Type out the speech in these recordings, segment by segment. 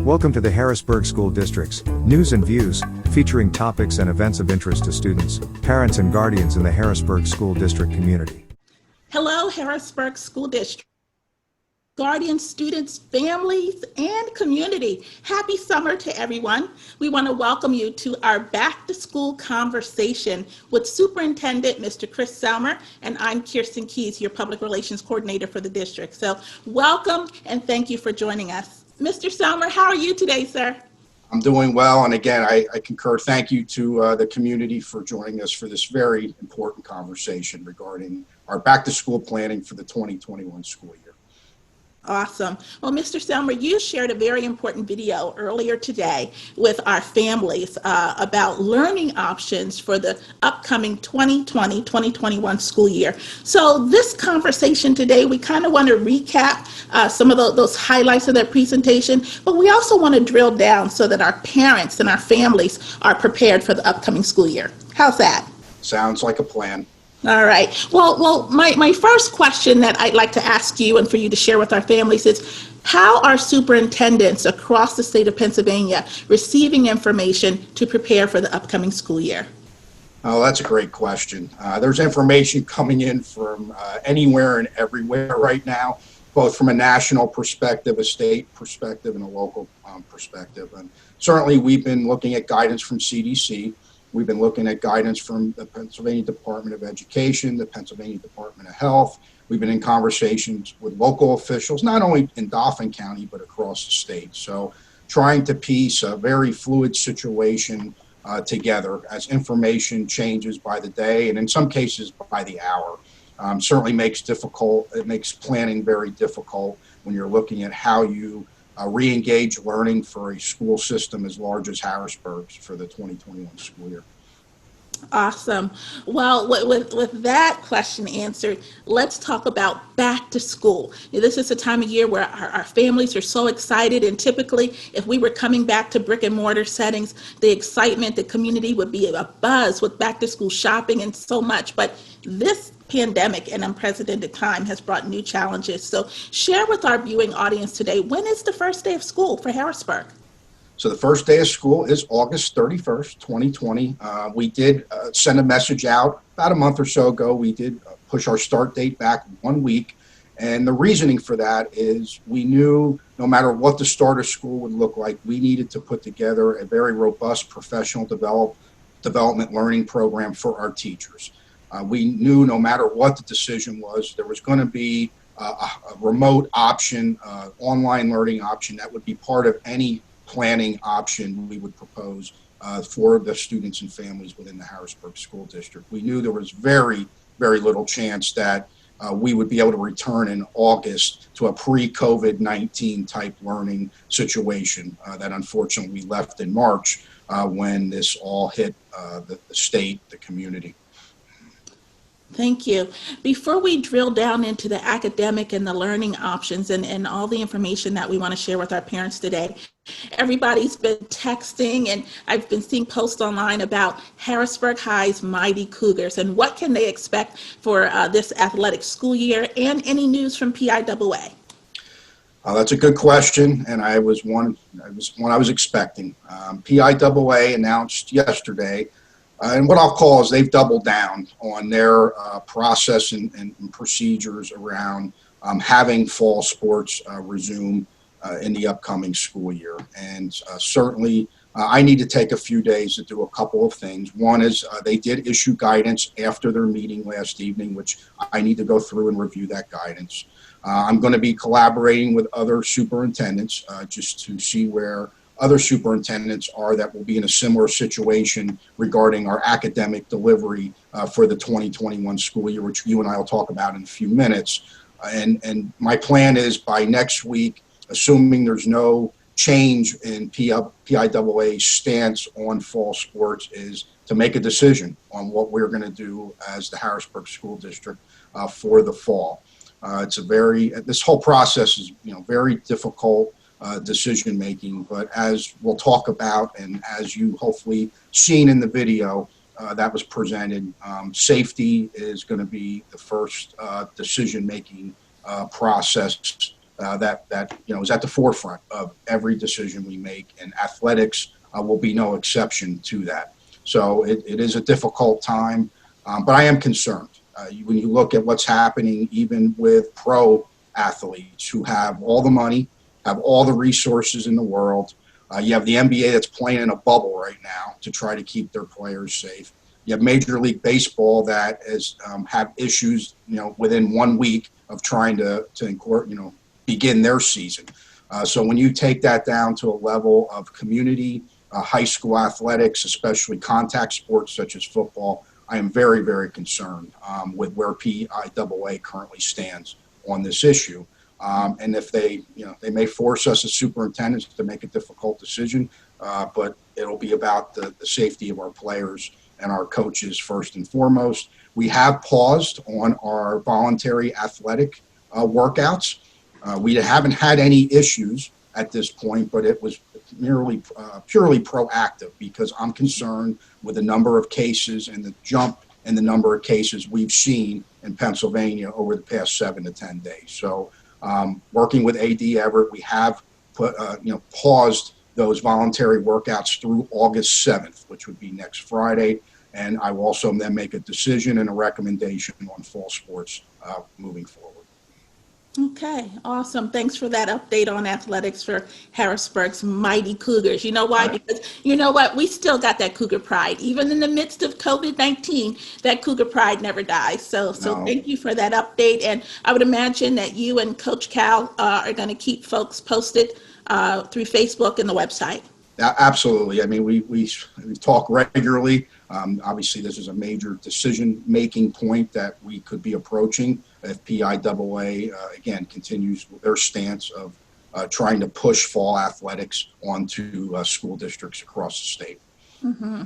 Welcome to the Harrisburg School District's News and Views, featuring topics and events of interest to students, parents, and guardians in the Harrisburg School District community. Hello, Harrisburg School District. Guardians, students, families, and community. Happy summer to everyone. We want to welcome you to our back to school conversation with Superintendent Mr. Chris Celmer, and I'm Kirsten Keys, your public relations coordinator for the district. So welcome and thank you for joining us. Mr. Celmer, how are you today, sir? I'm doing well, and again, I concur. Thank you to the community for joining us for this very important conversation regarding our back to school planning for the 2021 school year. Awesome. Well, Mr. Celmer, you shared a very important video earlier today with our families about learning options for the upcoming 2020-2021 school year. So this conversation today, we kind of want to recap some of those highlights of that presentation, but we also want to drill down so that our parents and our families are prepared for the upcoming school year. How's that? Sounds like a plan. All right. Well, my first question that I'd like to ask you and for you to share with our families is, how are superintendents across the state of Pennsylvania receiving information to prepare for the upcoming school year? Oh, that's a great question. There's information coming in from anywhere and everywhere right now, both from a national perspective, a state perspective, and a local perspective. And certainly we've been looking at guidance from CDC. We've been looking at guidance from the Pennsylvania Department of Education, the Pennsylvania Department of Health. We've been in conversations with local officials, not only in Dauphin County, but across the state. So trying to piece a very fluid situation together as information changes by the day and in some cases by the hour. Certainly makes planning very difficult when you're looking at how you re-engage learning for a school system as large as Harrisburg's for the 2021 school year. Awesome. Well, with that question answered, let's talk about back to school. This is a time of year where our families are so excited, and typically if we were coming back to brick and mortar settings, the excitement, the community would be a buzz with back to school shopping and so much. But this pandemic and unprecedented time has brought new challenges. So share with our viewing audience today, when is the first day of school for Harrisburg? So the first day of school is August 31st, 2020. We did send a message out about a month or so ago. We did push our start date back 1 week. And the reasoning for that is we knew no matter what the start of school would look like, we needed to put together a very robust professional development learning program for our teachers. We knew no matter what the decision was, there was going to be a remote option, online learning option that would be part of any planning option we would propose for the students and families within the Harrisburg School District. We knew there was very, very little chance that we would be able to return in August to a pre-COVID-19 type learning situation that unfortunately we left in March when this all hit the state, the community. Thank you. Before we drill down into the academic and the learning options and all the information that we want to share with our parents today, everybody's been texting, and I've been seeing posts online about Harrisburg High's Mighty Cougars and what can they expect for this athletic school year, and any news from PIAA. That's a good question, and I was one I was expecting. PIAA announced yesterday. And what I'll call is they've doubled down on their process and procedures around having fall sports resume in the upcoming school year. And certainly I need to take a few days to do a couple of things. One is they did issue guidance after their meeting last evening, which I need to go through and review that guidance. I'm going to be collaborating with other superintendents just to see where other superintendents are that will be in a similar situation regarding our academic delivery for the 2021 school year, which you and I will talk about in a few minutes. And my plan is by next week, assuming there's no change in PIAA's stance on fall sports, is to make a decision on what we're going to do as the Harrisburg School District for the fall. This whole process is very difficult decision making, but as we'll talk about and as you hopefully seen in the video that was presented, safety is going to be the first decision making process that is at the forefront of every decision we make, and athletics will be no exception to that. So it is a difficult time, but I am concerned. When you look at what's happening, even with pro athletes who have all the money, have all the resources in the world. You have the NBA that's playing in a bubble right now to try to keep their players safe. You have Major League Baseball that has have issues, within 1 week of trying to begin their season. So when you take that down to a level of community, high school athletics, especially contact sports such as football, I am very, very concerned with where PIAA currently stands on this issue. And if they may force us as superintendents to make a difficult decision, but it'll be about the safety of our players and our coaches first and foremost. We have paused on our voluntary athletic workouts. We haven't had any issues at this point, but it was purely proactive because I'm concerned with the number of cases and the jump in the number of cases we've seen in Pennsylvania over the past 7 to 10 days. So working with AD Everett, we have paused those voluntary workouts through August 7th, which would be next Friday. And I will also then make a decision and a recommendation on fall sports moving forward. Okay, awesome. Thanks for that update on athletics for Harrisburg's mighty Cougars. You know why? Because you know what? We still got that Cougar pride. Even in the midst of COVID-19, that Cougar pride never dies. So thank you for that update. And I would imagine that you and Coach Cal are going to keep folks posted through Facebook and the website. Absolutely. I mean, we talk regularly. Obviously, this is a major decision-making point that we could be approaching if PIAA, again, continues their stance of trying to push fall athletics onto school districts across the state. Mm-hmm.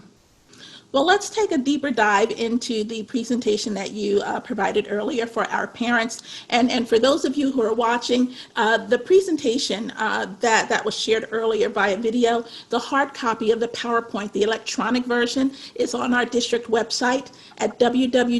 Well, let's take a deeper dive into the presentation that you provided earlier for our parents. And for those of you who are watching, the presentation that was shared earlier via video, the hard copy of the PowerPoint, the electronic version, is on our district website at www.hbgsd.us.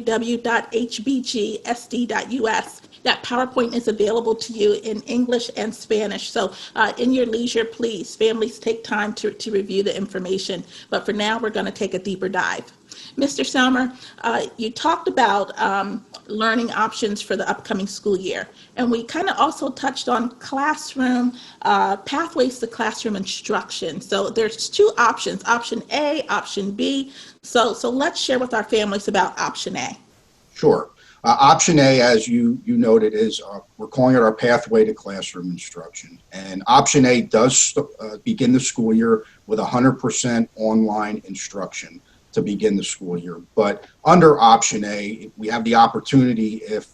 That PowerPoint is available to you in English and Spanish. So in your leisure, please, families, take time to review the information. But for now, we're going to take a deeper dive. Mr. Celmer, you talked about learning options for the upcoming school year. And we kind of also touched on classroom, pathways to classroom instruction. So there's two options, option A, option B. So let's share with our families about option A. Sure. Option A, as you noted, is we're calling it our pathway to classroom instruction. And option A does begin the school year with 100% online instruction to begin the school year. But under option A, we have the opportunity, if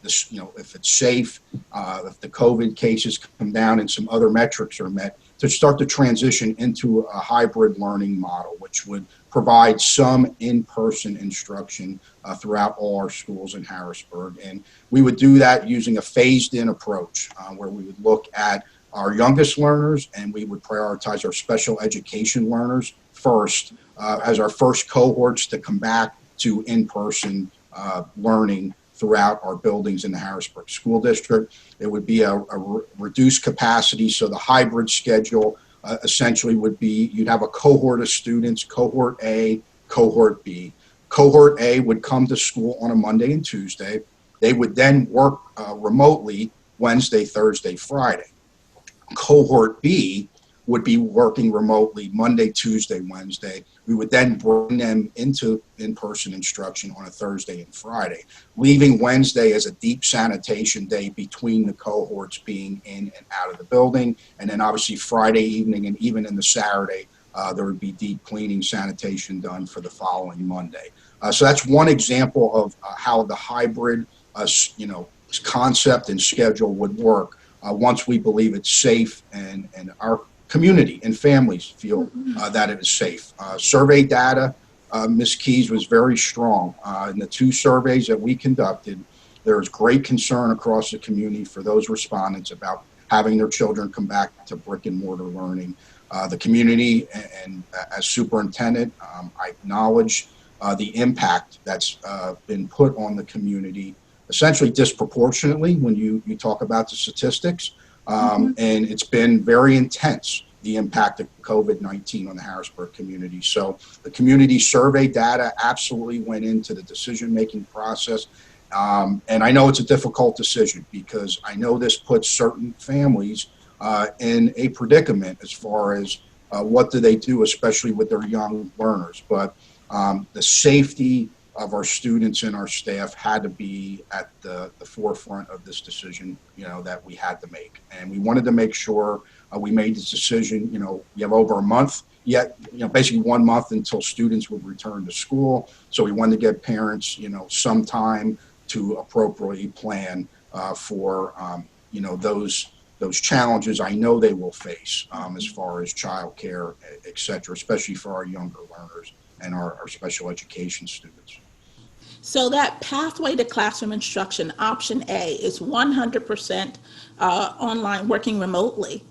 if it's safe, if the COVID cases come down and some other metrics are met, to start to transition into a hybrid learning model, which would provide some in-person instruction throughout all our schools in Harrisburg. And we would do that using a phased-in approach where we would look at our youngest learners and we would prioritize our special education learners first as our first cohorts to come back to in-person learning throughout our buildings in the Harrisburg School District. It would be a reduced capacity, so the hybrid schedule essentially would be you'd have a cohort of students, cohort A, cohort B. Cohort A would come to school on a Monday and Tuesday. They would then work remotely Wednesday, Thursday, Friday. Cohort B would be working remotely Monday, Tuesday, Wednesday. We would then bring them into in-person instruction on a Thursday and Friday, leaving Wednesday as a deep sanitation day between the cohorts being in and out of the building. And then obviously Friday evening and even in the Saturday, there would be deep cleaning, sanitation done for the following Monday. So that's one example of how the hybrid, concept and schedule would work once we believe it's safe and our community and families feel that it is safe. Survey data, Ms. Keys, was very strong. In the two surveys that we conducted, there is great concern across the community for those respondents about having their children come back to brick and mortar learning. The community and as superintendent, I acknowledge the impact that's been put on the community essentially disproportionately when you talk about the statistics. And it's been very intense, the impact of COVID-19 on the Harrisburg community. So the community survey data absolutely went into the decision-making process. And I know it's a difficult decision because I know this puts certain families in a predicament as far as what do they do, especially with their young learners. But the safety of our students and our staff had to be at the forefront of this decision, that we had to make. And we wanted to make sure we made this decision. We have over a month yet, basically 1 month until students would return to school. So we wanted to give parents, some time to appropriately plan for, those challenges I know they will face as far as childcare, et cetera, especially for our younger learners and our special education students. So that pathway to classroom instruction, option A, is 100% online, working remotely.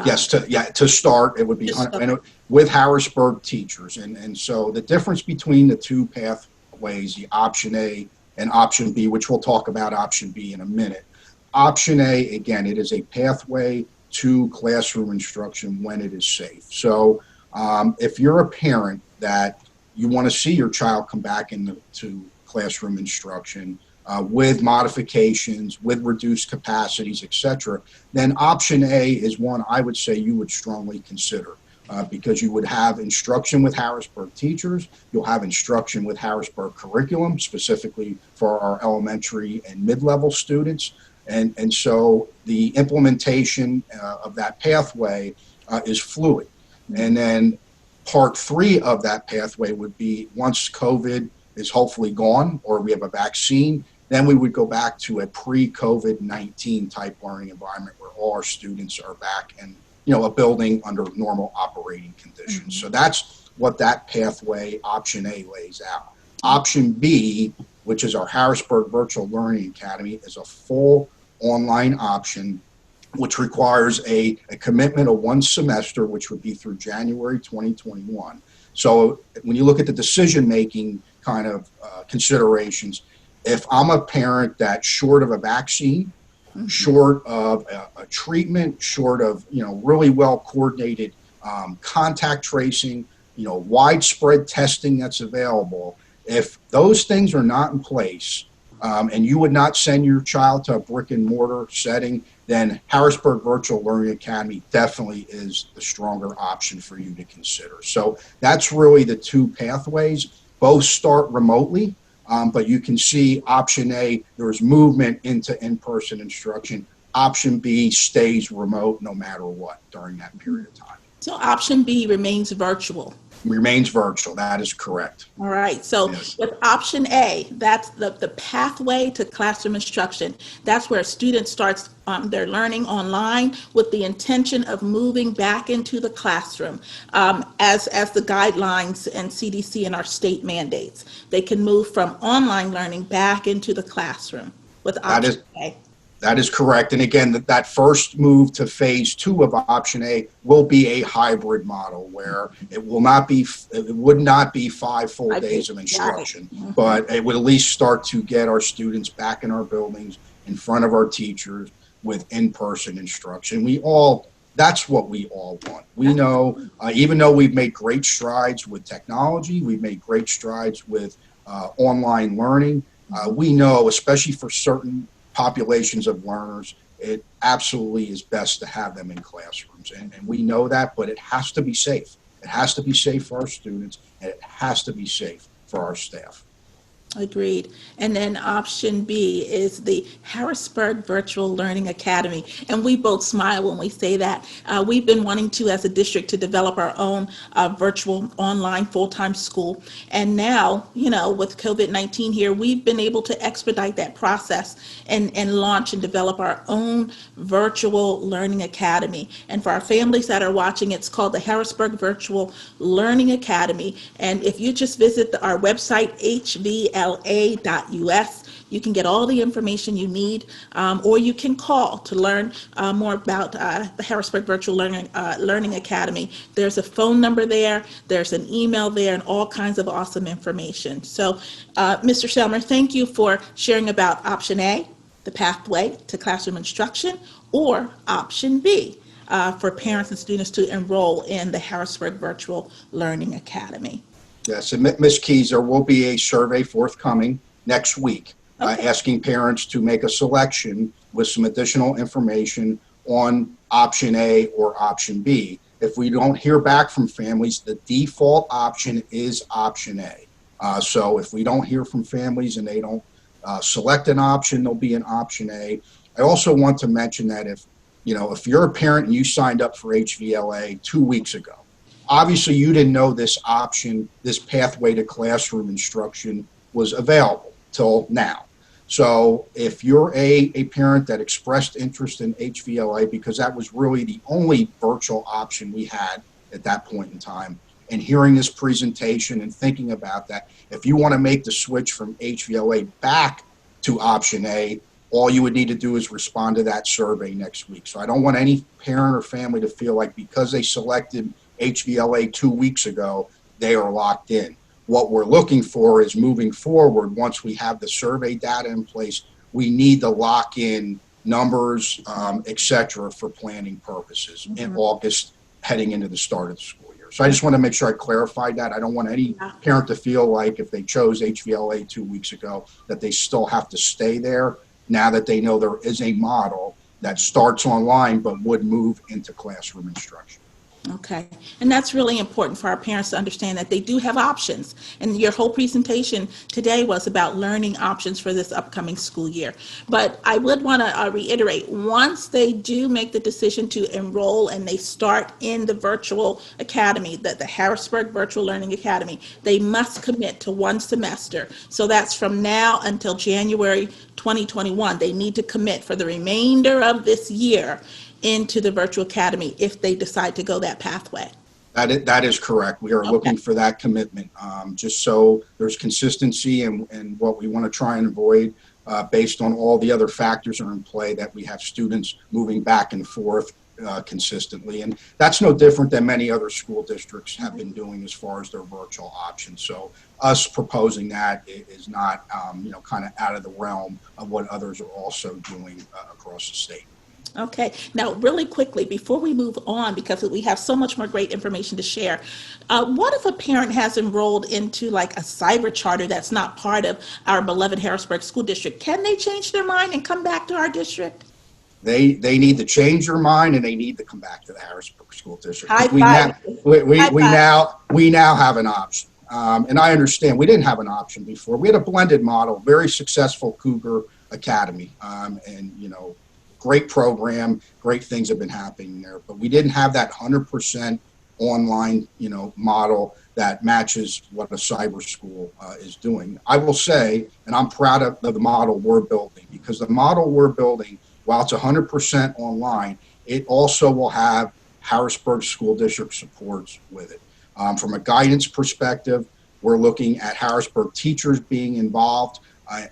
Yes, to start, it would be with Harrisburg teachers. And so the difference between the two pathways, the option A and option B, which we'll talk about option B in a minute. Option A, again, it is a pathway to classroom instruction when it is safe. So if you're a parent that you want to see your child come back into classroom instruction with modifications, with reduced capacities, et cetera, then option A is one I would say you would strongly consider because you would have instruction with Harrisburg teachers, you'll have instruction with Harrisburg curriculum, specifically for our elementary and mid-level students. And so the implementation of that pathway is fluid. And then part 3 of that pathway would be once COVID is hopefully gone or we have a vaccine, then we would go back to a pre-COVID-19 type learning environment where all our students are back in a building under normal operating conditions. So that's what that pathway option A lays out. Option B, which is our Harrisburg Virtual Learning Academy, is a full online option which requires a commitment of 1 semester, which would be through January 2021. So when you look at the decision-making kind of considerations, if I'm a parent that's short of a vaccine, short of a treatment, short of, really well-coordinated contact tracing, widespread testing that's available, if those things are not in place, and you would not send your child to a brick and mortar setting, then Harrisburg Virtual Learning Academy definitely is the stronger option for you to consider. So that's really the two pathways. Both start remotely, but you can see option A, there's movement into in-person instruction. Option B stays remote no matter what during that period of time. So option B remains virtual. Remains virtual. That is correct. All right. So Yes. with option A, that's the pathway to classroom instruction. That's where a student starts their learning online with the intention of moving back into the classroom as the guidelines and CDC and our state mandates. They can move from online learning back into the classroom with option A. That is correct. And again, that first move to phase 2 of option A will be a hybrid model where it would not be 5 full days of instruction, but it would at least start to get our students back in our buildings in front of our teachers with in-person instruction. That's what we all want. We know, even though we've made great strides with technology, we've made great strides with online learning, we know, especially for certain populations of learners, it absolutely is best to have them in classrooms. And we know that, but it has to be safe. It has to be safe for our students, and it has to be safe for our staff. Agreed. And then option B is the Harrisburg Virtual Learning Academy. And we both smile when we say that. We've been wanting to, as a district, to develop our own virtual online full-time school. And now, with COVID-19 here, we've been able to expedite that process and launch and develop our own virtual learning academy. And for our families that are watching, it's called the Harrisburg Virtual Learning Academy. And if you just visit our website, HBGSD hbla.us. You can get all the information you need, or you can call to learn more about the Harrisburg Virtual Learning Academy. There's a phone number there, there's an email there, and all kinds of awesome information. So, Mr. Celmer, thank you for sharing about option A, the pathway to classroom instruction, or option B, for parents and students to enroll in the Harrisburg Virtual Learning Academy. Yes, and Ms. Keys, there will be a survey forthcoming next week, Okay. asking parents to make a selection with some additional information on option A or option B. If we don't hear back from families, the default option is option A. So if we don't hear from families and they don't select an option, there'll be an option A. I also want to mention that if you're a parent and you signed up for HVLA 2 weeks ago, obviously you didn't know this option, this pathway to classroom instruction was available till now. So if you're a parent that expressed interest in HVLA, because that was really the only virtual option we had at that point in time, and hearing this presentation and thinking about that, if you want to make the switch from HVLA back to option A, all you would need to do is respond to that survey next week. So I don't want any parent or family to feel like because they selected HVLA 2 weeks ago, they are locked in. What we're looking for is moving forward, once we have the survey data in place, we need to lock in numbers, et cetera, for planning purposes in August heading into the start of the school year. So I just want to make sure I clarified that. I don't want any parent to feel like if they chose HVLA 2 weeks ago that they still have to stay there now that they know there is a model that starts online but would move into classroom instruction. Okay, and that's really important for our parents to understand that they do have options. And your whole presentation today was about learning options for this upcoming school year. But I would want to reiterate, once they do make the decision to enroll and they start in the virtual academy, the Harrisburg Virtual Learning Academy, they must commit to 1 semester. So that's from now until January 2021. They need to commit for the remainder of this year into the virtual academy if they decide to go that pathway. That is correct. We are looking for that commitment, just so there's consistency and what we want to try and avoid based on all the other factors are in play, that we have students moving back and forth consistently. And that's no different than many other school districts have been doing as far as their virtual options. So us proposing that is not, kind of out of the realm of what others are also doing across the state. Okay, now really quickly, before we move on, because we have so much more great information to share, what if a parent has enrolled into like a cyber charter that's not part of our beloved Harrisburg School District? Can they change their mind and come back to our district? They need to change their mind and they need to come back to the Harrisburg School District. High We five. now have an option. And I understand we didn't have an option before. We had a blended model, very successful Cougar Academy, and great program, great things have been happening there, but we didn't have that 100% online, model that matches what a cyber school is doing. I will say, and I'm proud of the model we're building, because the model we're building, while it's 100% online, it also will have Harrisburg School District supports with it. From a guidance perspective, we're looking at Harrisburg teachers being involved,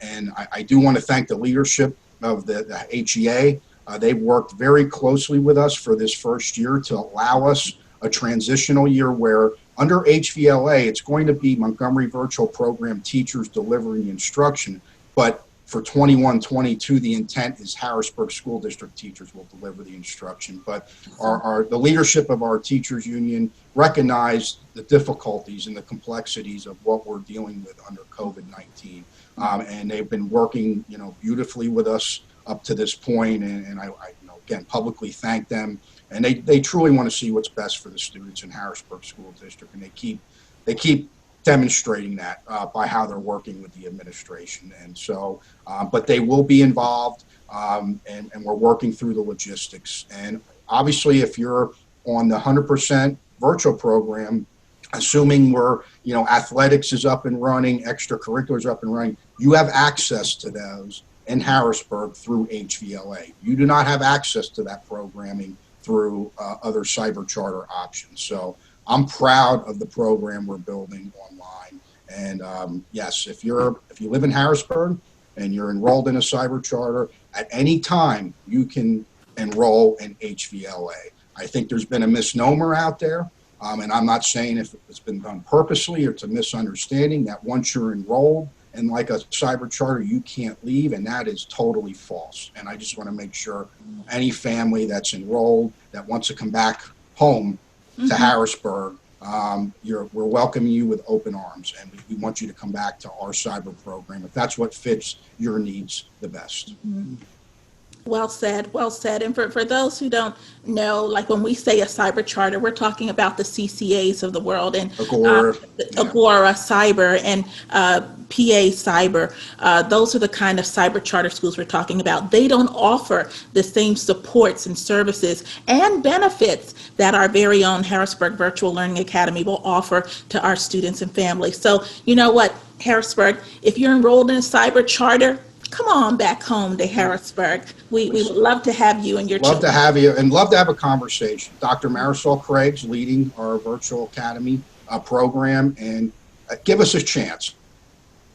and I do want to thank the leadership of the HEA. They've worked very closely with us for this first year to allow us a transitional year where under HVLA, it's going to be Montgomery Virtual Program teachers delivering the instruction, but for 21-22, the intent is Harrisburg School District teachers will deliver the instruction. But the leadership of our teachers union recognized the difficulties and the complexities of what we're dealing with under COVID-19. And they've been working, beautifully with us up to this point. And I again, publicly thank them. And they truly want to see what's best for the students in Harrisburg School District. And they keep demonstrating that by how they're working with the administration. And so, but they will be involved, and we're working through the logistics. And obviously, if you're on the 100% virtual program, assuming athletics is up and running, extracurriculars up and running, you have access to those in Harrisburg through HVLA. You do not have access to that programming through other cyber charter options. So I'm proud of the program we're building online, And yes, if you live in Harrisburg and you're enrolled in a cyber charter, at any time you can enroll in HVLA. I think there's been a misnomer out there, and I'm not saying if it's been done purposely or it's a misunderstanding, that once you're enrolled in like a cyber charter, you can't leave, and that is totally false. And I just want to make sure any family that's enrolled that wants to come back home to Harrisburg, we're welcoming you with open arms, and we want you to come back to our cyber program if that's what fits your needs the best. Well said, well said. And for those who don't know, like when we say a cyber charter, we're talking about the CCAs of the world, and Agora, Agora Cyber and PA Cyber. Those are the kind of cyber charter schools we're talking about. They don't offer the same supports and services and benefits that our very own Harrisburg Virtual Learning Academy will offer to our students and families. So you know what, Harrisburg, if you're enrolled in a cyber charter, come on back home to Harrisburg. We would love to have you and your children. Love to have you, and love to have a conversation. Dr. Marisol Craig's leading our virtual academy program, and give us a chance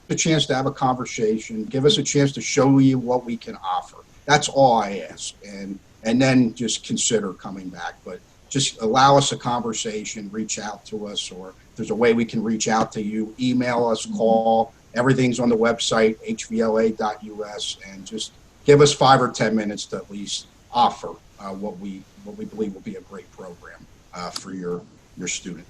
to have a conversation. Give us a chance to show you what we can offer. That's all I ask, and then just consider coming back. But just allow us a conversation, reach out to us, or if there's a way we can reach out to you, email us, call. Everything's on the website, hvla.us, and just give us 5 or 10 minutes to at least offer what we believe will be a great program for your student.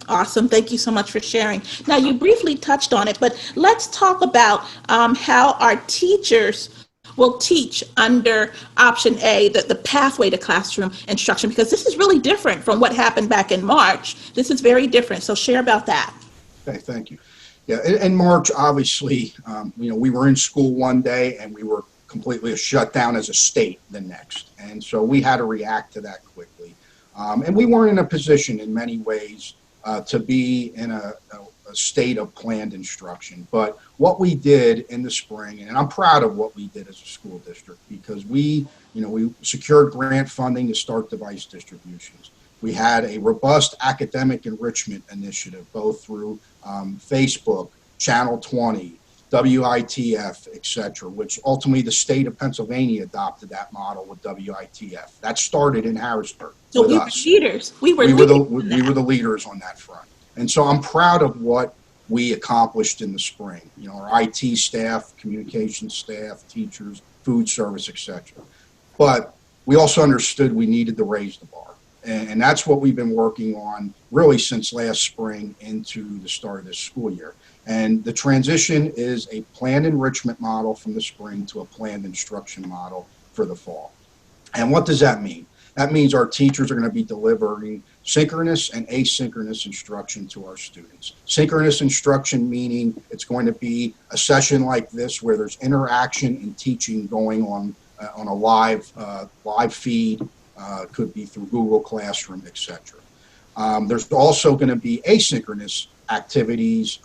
Awesome. Thank you so much for sharing. Now, you briefly touched on it, but let's talk about how our teachers will teach under option A, the pathway to classroom instruction, because this is really different from what happened back in March. This is very different. So share about that. Okay, thank you. Yeah, in March, obviously, we were in school one day and we were completely shut down as a state the next. And so we had to react to that quickly. And we weren't in a position in many ways to be in a state of planned instruction. But what we did in the spring, and I'm proud of what we did as a school district, because we secured grant funding to start device distributions. We had a robust academic enrichment initiative, both through Facebook, Channel 20, WITF, et cetera, which ultimately the state of Pennsylvania adopted that model with WITF. That started in Harrisburg. So we were leaders. We were the leaders on that front. And so I'm proud of what we accomplished in the spring. Our IT staff, communication staff, teachers, food service, et cetera. But we also understood we needed to raise the bar. And that's what we've been working on really since last spring into the start of this school year. And the transition is a planned enrichment model from the spring to a planned instruction model for the fall. And what does that mean? That means our teachers are going to be delivering synchronous and asynchronous instruction to our students. Synchronous instruction meaning it's going to be a session like this where there's interaction and teaching going on a live feed. Could be through Google Classroom, etc. There's also going to be asynchronous activities,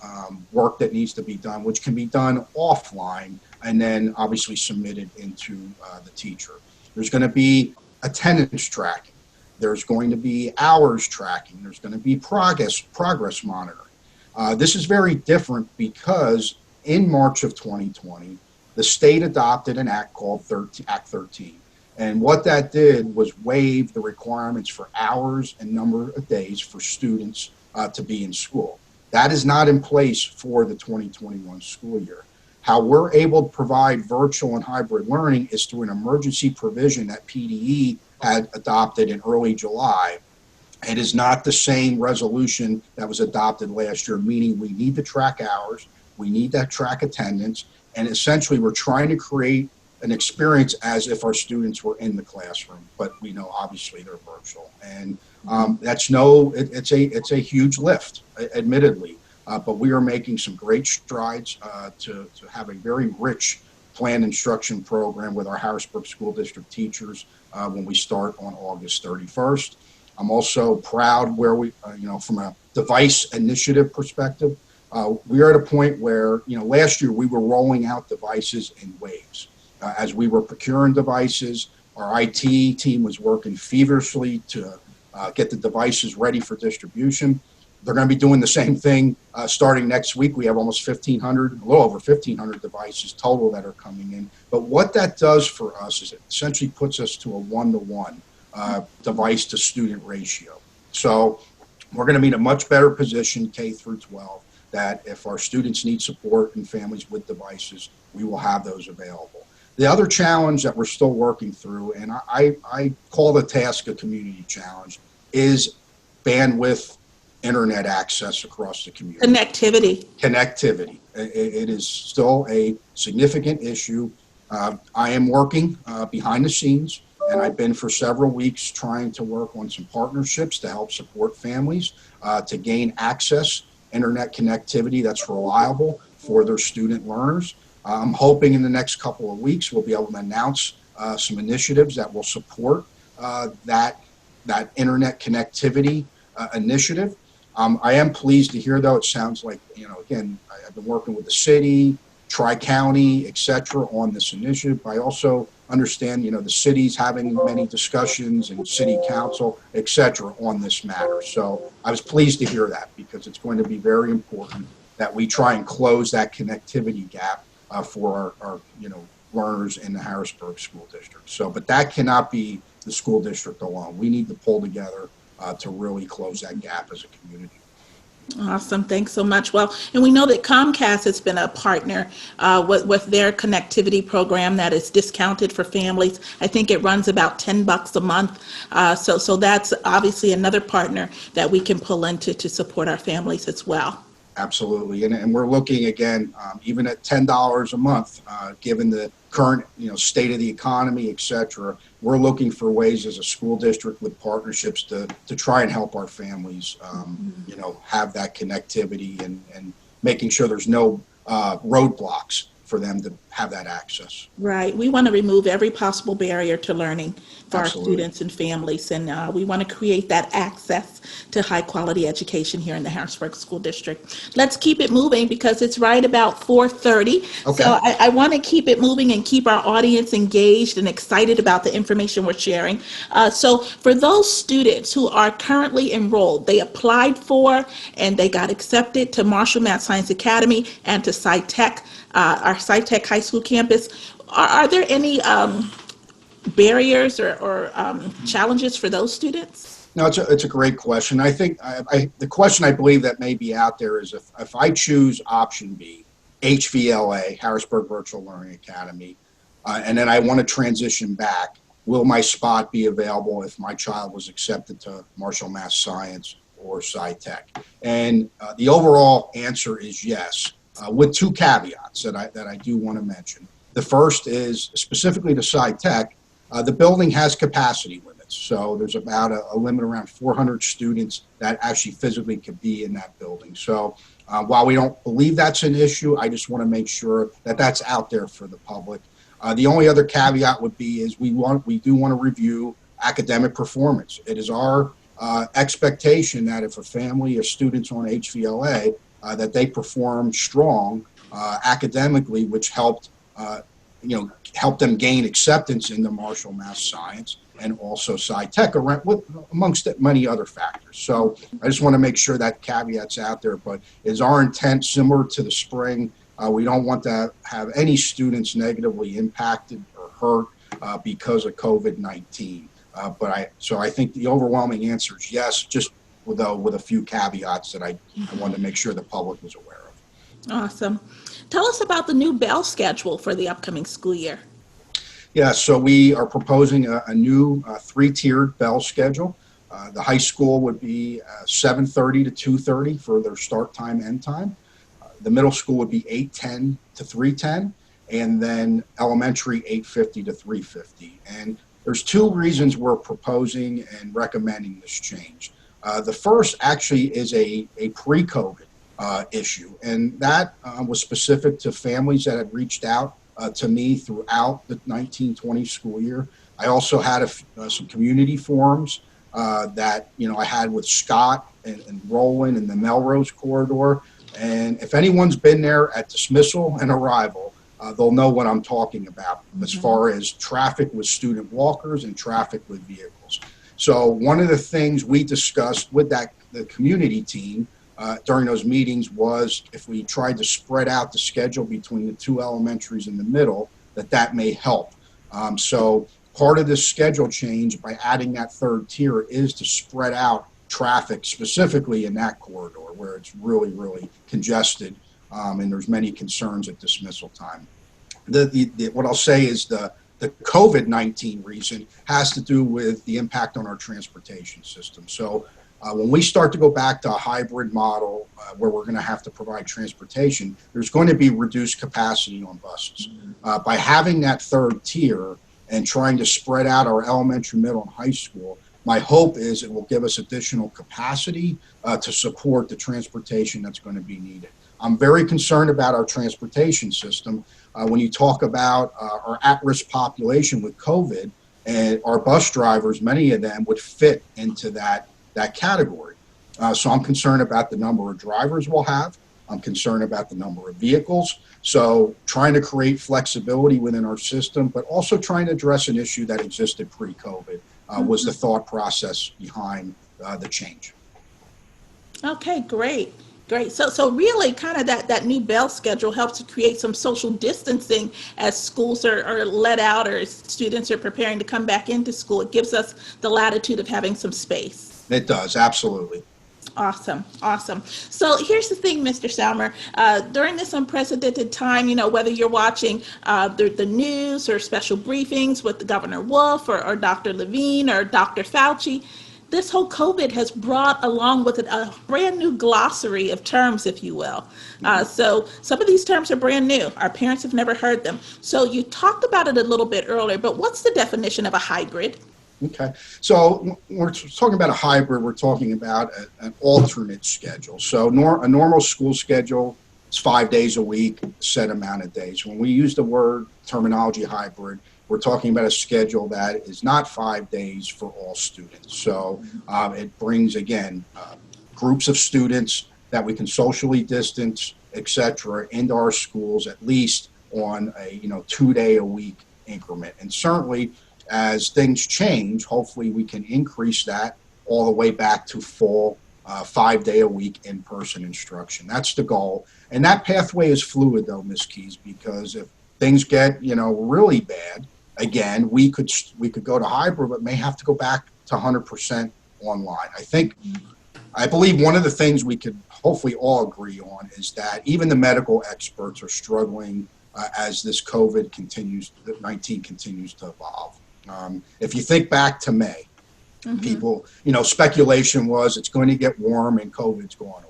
work that needs to be done, which can be done offline and then obviously submitted into the teacher. There's going to be attendance tracking. There's going to be hours tracking. There's going to be progress monitoring. This is very different because in March of 2020, the state adopted an act called Act 13. And what that did was waive the requirements for hours and number of days for students to be in school. That is not in place for the 2021 school year. How we're able to provide virtual and hybrid learning is through an emergency provision that PDE had adopted in early July. It is not the same resolution that was adopted last year, meaning we need to track hours, we need to track attendance, and essentially we're trying to create an experience as if our students were in the classroom, but we know obviously they're virtual, and it's a huge lift, admittedly, but we are making some great strides to have a very rich planned instruction program with our Harrisburg School District teachers when we start on August 31st. I'm also proud where we, from a device initiative perspective, we are at a point where, last year we were rolling out devices in waves. As we were procuring devices, our IT team was working feverishly to get the devices ready for distribution. They're going to be doing the same thing starting next week. We have almost 1,500, a little over 1,500 devices total that are coming in. But what that does for us is it essentially puts us to a one-to-one device to student ratio. So we're going to be in a much better position, K through 12, that if our students need support and families with devices, we will have those available. The other challenge that we're still working through, and I call the task a community challenge, is bandwidth, internet access across the community. Connectivity. It is still a significant issue. I am working behind the scenes, and I've been for several weeks trying to work on some partnerships to help support families to gain access, internet connectivity that's reliable for their student learners. I'm hoping in the next couple of weeks we'll be able to announce some initiatives that will support that internet connectivity initiative. I am pleased to hear, though, it sounds like, again, I've been working with the city, Tri-County, et cetera, on this initiative. I also understand, the city's having many discussions and city council, et cetera, on this matter. So I was pleased to hear that, because it's going to be very important that we try and close that connectivity gap for our learners in the Harrisburg School District. So, but that cannot be the school district alone. We need to pull together to really close that gap as a community. Awesome. Thanks so much. Well, and we know that Comcast has been a partner with their connectivity program that is discounted for families. I think it runs about $10 a month. So that's obviously another partner that we can pull into to support our families as well. Absolutely. And we're looking, again, even at $10 a month, given the current state of the economy, et cetera, we're looking for ways as a school district with partnerships to try and help our families, have that connectivity and making sure there's no roadblocks for them to have that access. Right. We want to remove every possible barrier to learning for Absolutely. our students and families, and we want to create that access to high quality education here in the Harrisburg School District. Let's keep it moving because it's right about 4:30. Okay. So I want to keep it moving and keep our audience engaged and excited about the information we're sharing. So for those students who are currently enrolled, they applied for and they got accepted to Marshall Math Science Academy and to SciTech, our SciTech High School campus. Are there any barriers or challenges for those students? No, it's a great question. I think the question I believe that may be out there is if I choose option B, HVLA, Harrisburg Virtual Learning Academy, and then I want to transition back, will my spot be available if my child was accepted to Marshall Math Science or SciTech? And the overall answer is yes, with two caveats that I do want to mention. The first is specifically to SciTech, the building has capacity limits. So there's about a limit around 400 students that actually physically could be in that building. So while we don't believe that's an issue, I just want to make sure that that's out there for the public. The only other caveat would be is we do want to review academic performance. It is our expectation that if a family of students on HVLA, that they perform strong academically, which helped help them gain acceptance in the Marshall Math Science and also SciTech, amongst many other factors. So I just want to make sure that caveat's out there, but is our intent similar to the spring? We don't want to have any students negatively impacted or hurt because of COVID-19. So I think the overwhelming answer is yes, just with a few caveats that I wanted to make sure the public was aware of. Awesome. Tell us about the new bell schedule for the upcoming school year. Yeah, so we are proposing a new three-tiered bell schedule. The high school would be 7:30 to 2:30 for their start time, end time. The middle school would be 8:10 to 3:10, and then elementary 8:50 to 3:50. And there's two reasons we're proposing and recommending this change. The first actually is a pre-COVID issue, and that was specific to families that had reached out to me throughout the 1920 school year. I also had some community forums that I had with Scott and Roland in the Melrose corridor, and if anyone's been there at dismissal and arrival, they'll know what I'm talking about as far as traffic with student walkers and traffic with vehicles. So one of the things we discussed with that the community team during those meetings was if we tried to spread out the schedule between the two elementaries in the middle, that may help. So part of this schedule change by adding that third tier is to spread out traffic specifically in that corridor where it's really, really congested and there's many concerns at dismissal time. What I'll say is the COVID-19 reason has to do with the impact on our transportation system. So when we start to go back to a hybrid model where we're going to have to provide transportation, there's going to be reduced capacity on buses. By having that third tier and trying to spread out our elementary, middle, and high school, my hope is it will give us additional capacity to support the transportation that's going to be needed. I'm very concerned about our transportation system. When you talk about our at-risk population with COVID, and our bus drivers, many of them would fit into that category. So I'm concerned about the number of drivers we'll have. I'm concerned about the number of vehicles. So trying to create flexibility within our system, but also trying to address an issue that existed pre-COVID was the thought process behind the change. Okay, great. Great. So really kind of that new bell schedule helps to create some social distancing as schools are let out or students are preparing to come back into school. It gives us the latitude of having some space. It does, absolutely. Awesome. Awesome. So here's the thing, Mr. Celmer, during this unprecedented time, whether you're watching the news or special briefings with Governor Wolf or Dr. Levine or Dr. Fauci, this whole COVID has brought along with it a brand new glossary of terms, if you will. So some of these terms are brand new. Our parents have never heard them. So you talked about it a little bit earlier, but what's the definition of a hybrid? Okay, so we're talking about a hybrid. We're talking about an alternate schedule. So a normal school schedule is 5 days a week, set amount of days. When we use the word terminology hybrid, we're talking about a schedule that is not 5 days for all students. So it brings, again, groups of students that we can socially distance, et cetera, into our schools at least on a 2 day a week increment. And certainly as things change, hopefully we can increase that all the way back to full 5 day a week in-person instruction. That's the goal. And that pathway is fluid though, Ms. Keys, because if things get, really bad, again, we could go to hybrid, but may have to go back to 100% online. I believe one of the things we could hopefully all agree on is that even the medical experts are struggling as this COVID-19 continues to evolve. If you think back to May, people, speculation was it's going to get warm and COVID's going away.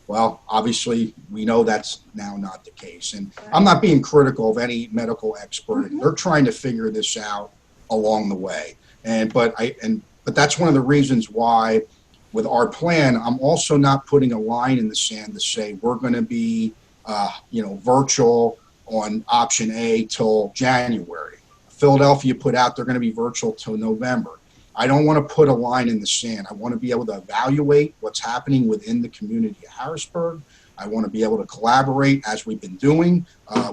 Well, obviously, we know that's now not the case. And I'm not being critical of any medical expert. They're trying to figure this out along the way. But that's one of the reasons why with our plan, I'm also not putting a line in the sand to say we're going to be, virtual on option A till January. Philadelphia put out they're going to be virtual till November. I don't want to put a line in the sand. I want to be able to evaluate what's happening within the community of Harrisburg. I want to be able to collaborate, as we've been doing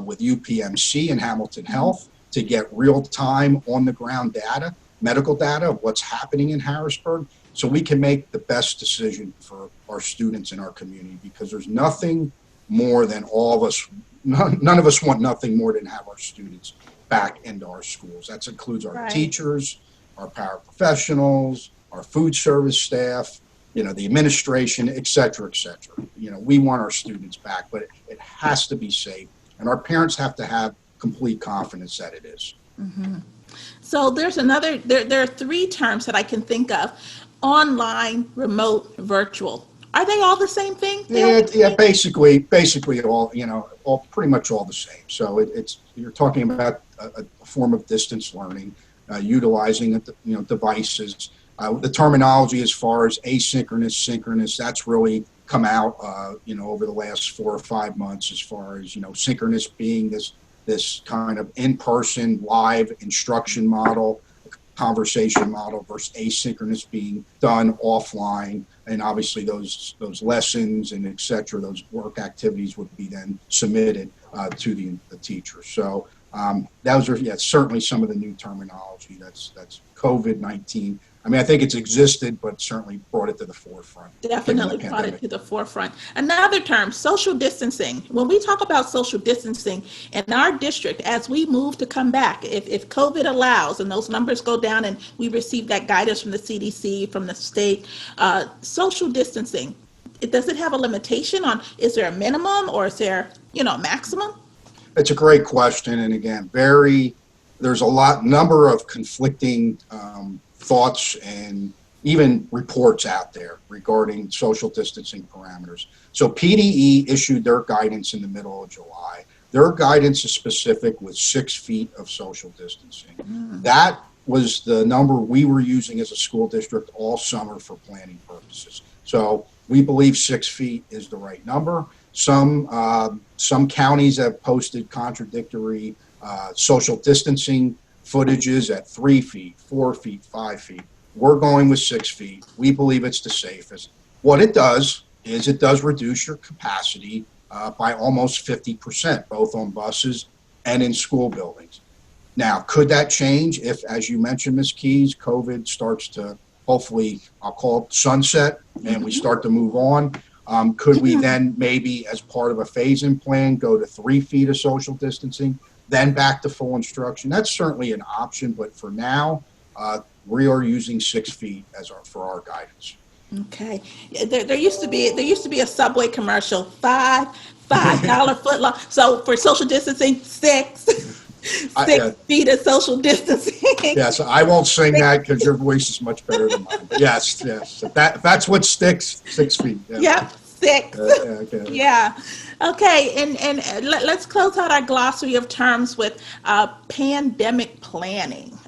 with UPMC and Hamilton Health, to get real-time, on-the-ground data, medical data of what's happening in Harrisburg, so we can make the best decision for our students in our community, because there's nothing more than all of us, none of us want nothing more than have our students back into our schools. That includes our teachers, our paraprofessionals, our food service staff, the administration, et cetera, et cetera. We want our students back, but it has to be safe. And our parents have to have complete confidence that it is. So there's there are three terms that I can think of: online, remote, virtual. Are they all the same thing? Yeah, basically all, pretty much all the same. So you're talking about a form of distance learning, utilizing devices. The terminology as far as asynchronous, synchronous, that's really come out over the last 4 or 5 months, as far as synchronous being this kind of in-person live instruction model, conversation model, versus asynchronous being done offline. And obviously those lessons and et cetera, those work activities would be then submitted to the teacher. So those are certainly some of the new terminology that's COVID-19 I mean, I think it's existed, but certainly brought it to the forefront. Definitely brought it to the forefront. Another term, social distancing. When we talk about social distancing in our district, as we move to come back, if COVID allows and those numbers go down and we receive that guidance from the CDC, from the state, social distancing, does it have a limitation on, is there a minimum or is there, maximum? It's a great question. And again, there's a number of conflicting thoughts and even reports out there regarding social distancing parameters. So PDE issued their guidance in the middle of July. Their guidance is specific with 6 feet of social distancing. That was the number we were using as a school district all summer for planning purposes. So we believe 6 feet is the right number. Some counties have posted contradictory social distancing footages at 3 feet, 4 feet, 5 feet. We're going with 6 feet. We believe it's the safest. What it does is it does reduce your capacity by almost 50%, both on buses and in school buildings. Now, could that change if, as you mentioned, Ms. Keys, COVID starts to hopefully, I'll call it sunset, and we start to move on? Could we then maybe, as part of a phase-in plan, go to 3 feet of social distancing, then back to full instruction? That's certainly an option, but for now, we are using 6 feet for our guidance. Okay. There used to be a Subway commercial, $5 foot long. So for social distancing, 6 feet of social distancing. Yes, I won't sing that because your voice is much better than mine. But yes. If that's what sticks, 6 feet. Yeah. Yep, 6. Okay. Yeah. Okay, and let's close out our glossary of terms with pandemic planning.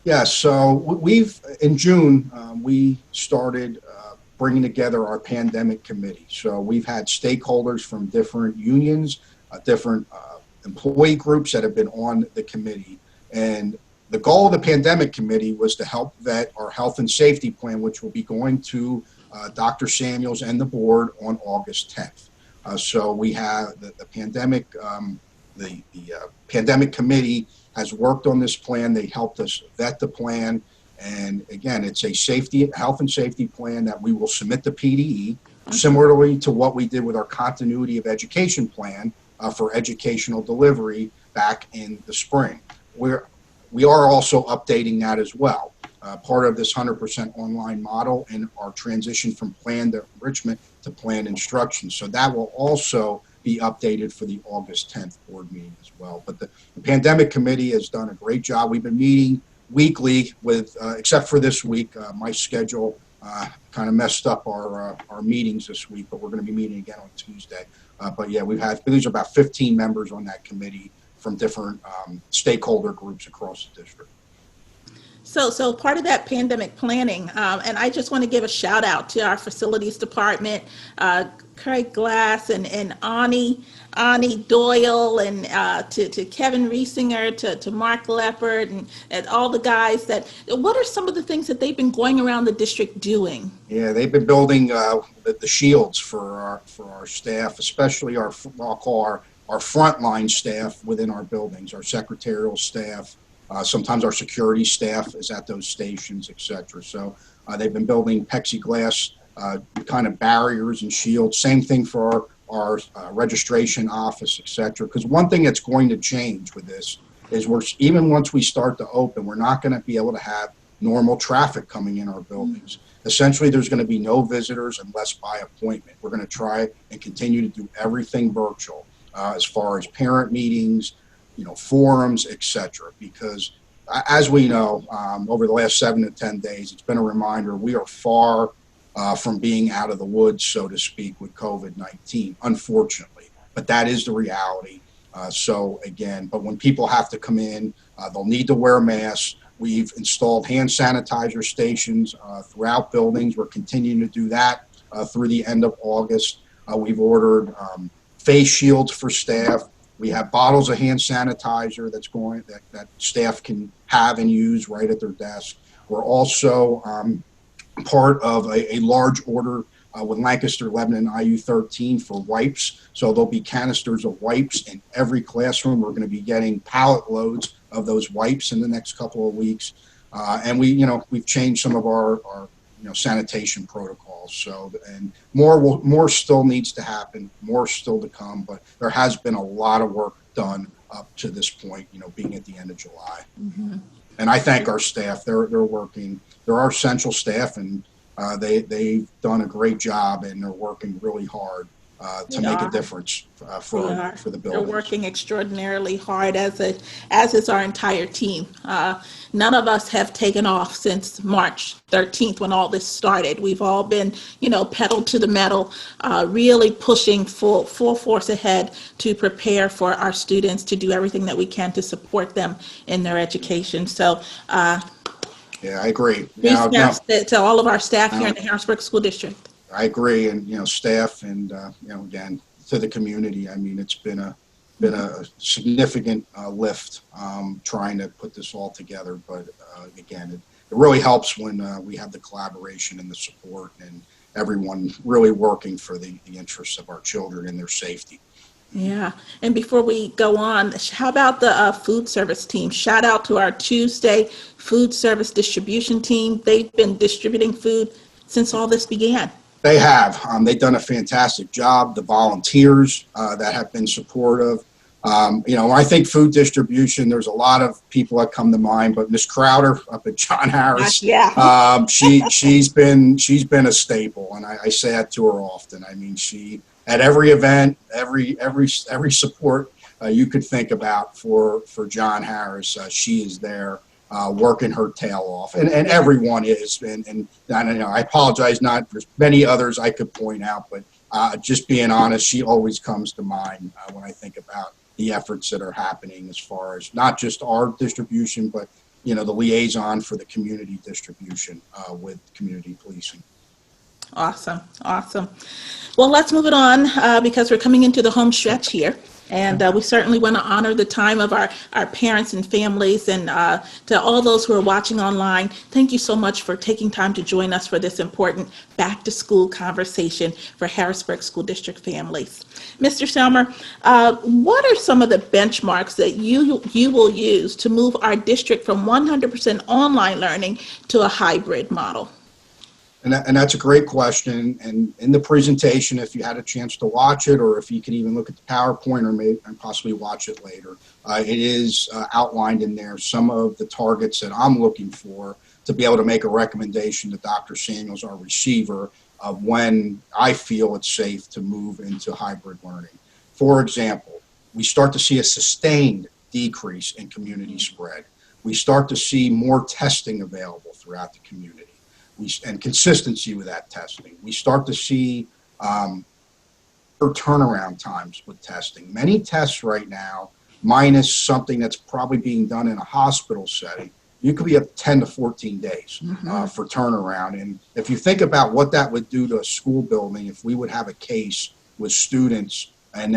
Yeah, so in June, we started bringing together our pandemic committee. So we've had stakeholders from different unions, different employee groups that have been on the committee. And the goal of the pandemic committee was to help vet our health and safety plan, which will be going to Dr. Samuels and the board on August 10th. So we have the pandemic, the pandemic committee has worked on this plan. They helped us vet the plan. And again, it's a health and safety plan that we will submit to PDE, similarly to what we did with our continuity of education plan for educational delivery back in the spring. We are also updating that as well. Part of this 100% online model and our transition from planned enrichment to planned instruction. So that will also be updated for the August 10th board meeting as well. But the pandemic committee has done a great job. We've been meeting weekly with, except for this week, my schedule kind of messed up our meetings this week, but we're going to be meeting again on Tuesday. But yeah, these are about 15 members on that committee from different stakeholder groups across the district. So part of that pandemic planning, and I just want to give a shout out to our facilities department, Craig Glass and Ani Doyle, and to Kevin Riesinger, to Mark Leopard, and all the guys what are some of the things that they've been going around the district doing? Yeah, they've been building the shields for our staff, especially I'll call our frontline staff within our buildings, our secretarial staff. Sometimes our security staff is at those stations, et cetera. So they've been building plexiglass kind of barriers and shields. Same thing for our registration office, et cetera. Because one thing that's going to change with this is even once we start to open, we're not going to be able to have normal traffic coming in our buildings. Essentially, there's going to be no visitors unless by appointment. We're going to try and continue to do everything virtual as far as parent meetings, forums, et cetera, because as we know, over the last 7 to 10 days, it's been a reminder we are far from being out of the woods, so to speak, with COVID-19, unfortunately. But that is the reality. But when people have to come in, they'll need to wear masks. We've installed hand sanitizer stations throughout buildings. We're continuing to do that through the end of August. We've ordered face shields for staff. We have bottles of hand sanitizer that staff can have and use right at their desk. We're also part of a large order with Lancaster, Lebanon, IU13 for wipes. So there'll be canisters of wipes in every classroom. We're going to be getting pallet loads of those wipes in the next couple of weeks. And we've changed some of our sanitation protocols. So, and more still needs to happen, more still to come, but there has been a lot of work done up to this point, being at the end of July. Mm-hmm. And I thank our staff. They're working. They're our essential staff, and they've done a great job, and they're working really hard to make a difference for the buildings. They're working extraordinarily hard, as is our entire team. None of us have taken off since March 13th when all this started. We've all been, pedal to the metal, really pushing full force ahead to prepare for our students, to do everything that we can to support them in their education. So, yeah, I agree. To all of our staff here in the Harrisburg School District. I agree, and staff, and again, to the community. I mean, it's been a significant lift trying to put this all together. But again, it really helps when we have the collaboration and the support, and everyone really working for the interests of our children and their safety. Yeah, and before we go on, how about the food service team? Shout out to our Tuesday food service distribution team. They've been distributing food since all this began. They have. They've done a fantastic job. The volunteers that have been supportive. When I think food distribution, there's a lot of people that come to mind, but Miss Crowder up at John Harris, she's been a staple, and I say that to her often. I mean, she at every event, every support you could think about for John Harris, she is there. Working her tail off, and everyone is, and I apologize, not there's many others I could point out, but just being honest, she always comes to mind when I think about the efforts that are happening as far as not just our distribution, but the liaison for the community distribution with community policing. Awesome. Well, let's move it on because we're coming into the home stretch here. And we certainly want to honor the time of our parents and families, and to all those who are watching online, thank you so much for taking time to join us for this important back to school conversation for Harrisburg School District families. Mr. Celmer, what are some of the benchmarks that you will use to move our district from 100% online learning to a hybrid model? And that's a great question. And in the presentation, if you had a chance to watch it, or if you can even look at the PowerPoint or maybe and possibly watch it later, it is outlined in there some of the targets that I'm looking for to be able to make a recommendation to Dr. Samuels, our receiver, of when I feel it's safe to move into hybrid learning. For example, we start to see a sustained decrease in community spread. We start to see more testing available throughout the community. And consistency with that testing. We start to see turnaround times with testing. Many tests right now, minus something that's probably being done in a hospital setting, you could be up 10 to 14 days for turnaround. And if you think about what that would do to a school building, if we would have a case with students and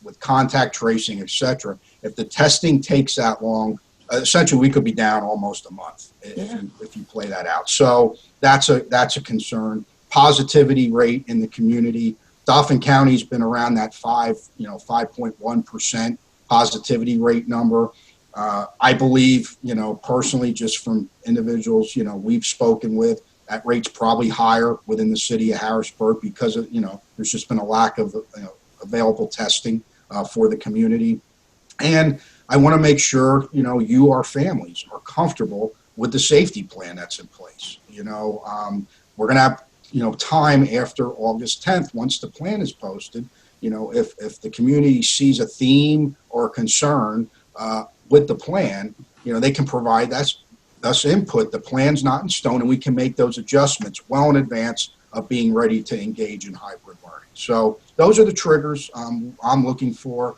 with contact tracing, et cetera, if the testing takes that long, essentially we could be down almost a month if you play that out. So that's a concern. Positivity rate in the community. Dauphin County's been around that 5.1% positivity rate number. I believe, personally, just from individuals, we've spoken with, that rate's probably higher within the city of Harrisburg because of, there's just been a lack of available testing for the community. And I want to make sure, you, our families, are comfortable with the safety plan that's in place. We're going to have, time after August 10th, once the plan is posted, if the community sees a theme or a concern with the plan, they can provide us input. The plan's not in stone, and we can make those adjustments well in advance of being ready to engage in hybrid learning. So those are the triggers I'm looking for.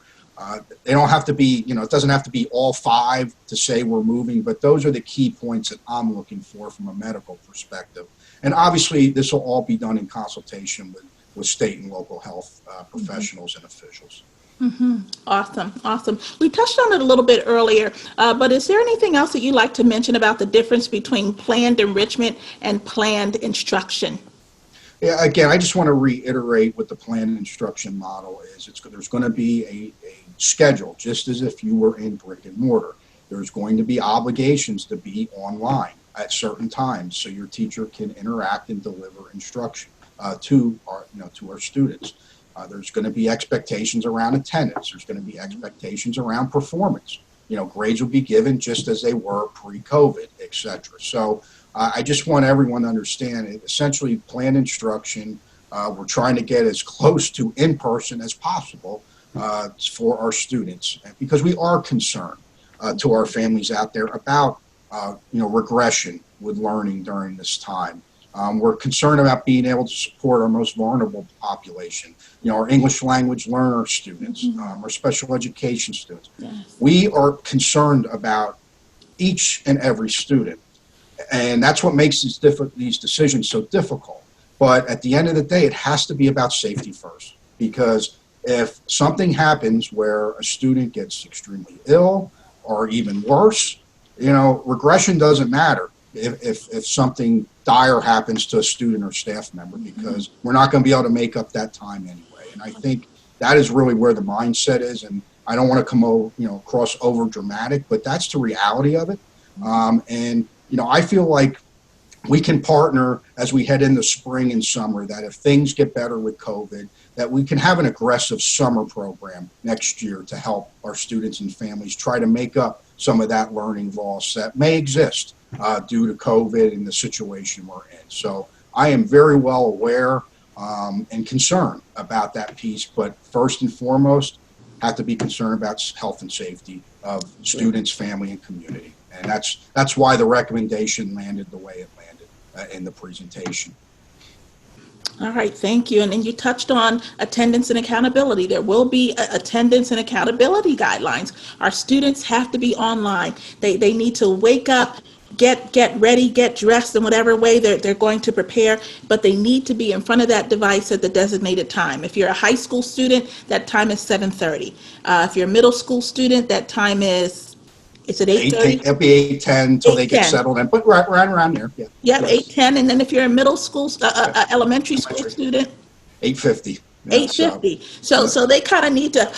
They don't have to be, it doesn't have to be all 5 to say we're moving, but those are the key points that I'm looking for from a medical perspective. And obviously, this will all be done in consultation with state and local health professionals and officials. Awesome. We touched on it a little bit earlier, but is there anything else that you'd like to mention about the difference between planned enrichment and planned instruction? Yeah, again, I just want to reiterate what the planned instruction model is. There's going to be a schedule, just as if you were in brick and mortar. there's going to be obligations to be online at certain times so your teacher can interact and deliver instruction to our students. There's going to be expectations around attendance. There's going to be expectations around performance. Grades will be given just as they were pre-COVID, et cetera. So I just want everyone to understand it. Essentially, planned instruction, we're trying to get as close to in-person as possible for our students, because we are concerned to our families out there about regression with learning during this time. We're concerned about being able to support our most vulnerable population, our English language learner students, our special education students. Yes. We are concerned about each and every student, and that's what makes these decisions so difficult. But at the end of the day, it has to be about safety first, because if something happens where a student gets extremely ill or even worse, regression doesn't matter if something dire happens to a student or staff member, because we're not going to be able to make up that time anyway. And I think that is really where the mindset is. And I don't want to come over, across over dramatic, but that's the reality of it. I feel like we can partner as we head into spring and summer, that if things get better with COVID, that we can have an aggressive summer program next year to help our students and families try to make up some of that learning loss that may exist due to COVID and the situation we're in. So I am very well aware and concerned about that piece, but first and foremost, have to be concerned about health and safety of students, family, and community. And that's why the recommendation landed the way it landed in the presentation. All right, thank you. And then you touched on attendance and accountability. There will be attendance and accountability guidelines. Our students have to be online. They need to wake up, get ready, get dressed in whatever way they're going to prepare, but they need to be in front of that device at the designated time. If you're a high school student, that time is 7:30. If you're a middle school student, that time is it 8:30? It'll be 8:10 until they get 8:10. settled in, but right around there. Yeah. Yep, Yes. 8:10. And then if you're a middle school, elementary school student, 8:50. 8:50. So they kind of need to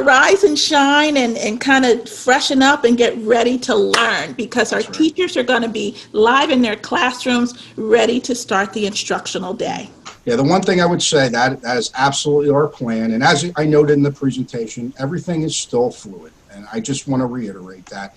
rise and shine and kind of freshen up and get ready to learn, because our That's right. teachers are going to be live in their classrooms, ready to start the instructional day. Yeah, the one thing I would say, that is absolutely our plan. And as I noted in the presentation, everything is still fluid. And I just want to reiterate that.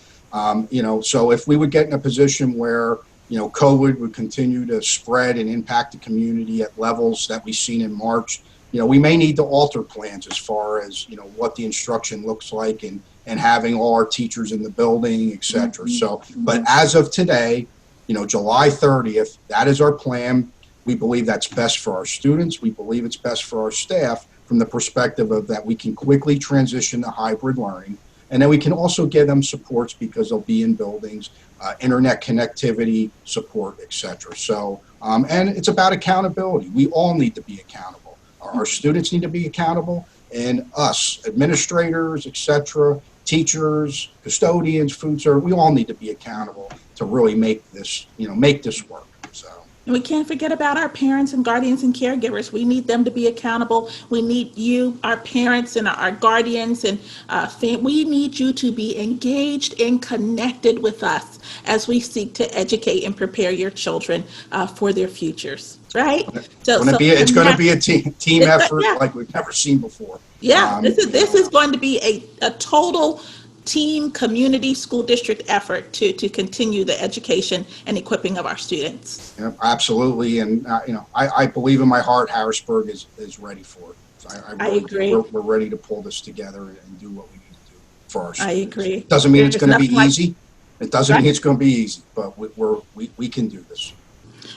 So if we would get in a position where COVID would continue to spread and impact the community at levels that we've seen in March, we may need to alter plans as far as, what the instruction looks like and having all our teachers in the building, et cetera. So, but as of today, July 30th, that is our plan. We believe that's best for our students. We believe it's best for our staff from the perspective of that we can quickly transition to hybrid learning. And then we can also give them supports because they'll be in buildings, internet connectivity, support, et cetera. So, and it's about accountability. We all need to be accountable. Our students need to be accountable, and us, administrators, et cetera, teachers, custodians, food service, we all need to be accountable to really make this work. So. And we can't forget about our parents and guardians and caregivers. We need them to be accountable. We need you, our parents and our guardians, and we need you to be engaged and connected with us as we seek to educate and prepare your children for their futures, right? It's going to be a team effort like we've never seen before. Yeah, this is going to be a total team, community, school district effort to continue the education and equipping of our students. Yeah, absolutely. And, I believe in my heart Harrisburg is ready for it. So I really agree. We're ready to pull this together and do what we need to do for our students. I agree. It doesn't mean it's going to be easy. It doesn't mean Right. it's going to be easy, but we can do this.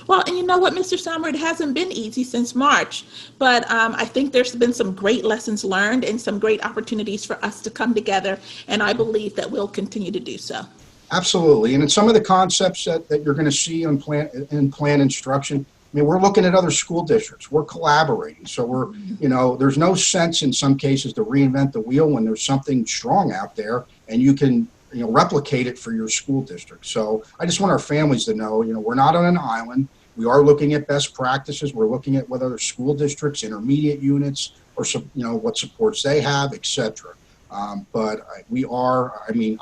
Well, and you know what, Mr. Celmer, it hasn't been easy since March, but I think there's been some great lessons learned and some great opportunities for us to come together, and I believe that we'll continue to do so. Absolutely. And in some of the concepts that you're going to see in plan instruction, I mean, we're looking at other school districts. We're collaborating. So there's no sense in some cases to reinvent the wheel when there's something strong out there and you can replicate it for your school district. So I just want our families to know, we're not on an island. We are looking at best practices. We're looking at what other school districts, intermediate units, or what supports they have, et cetera. I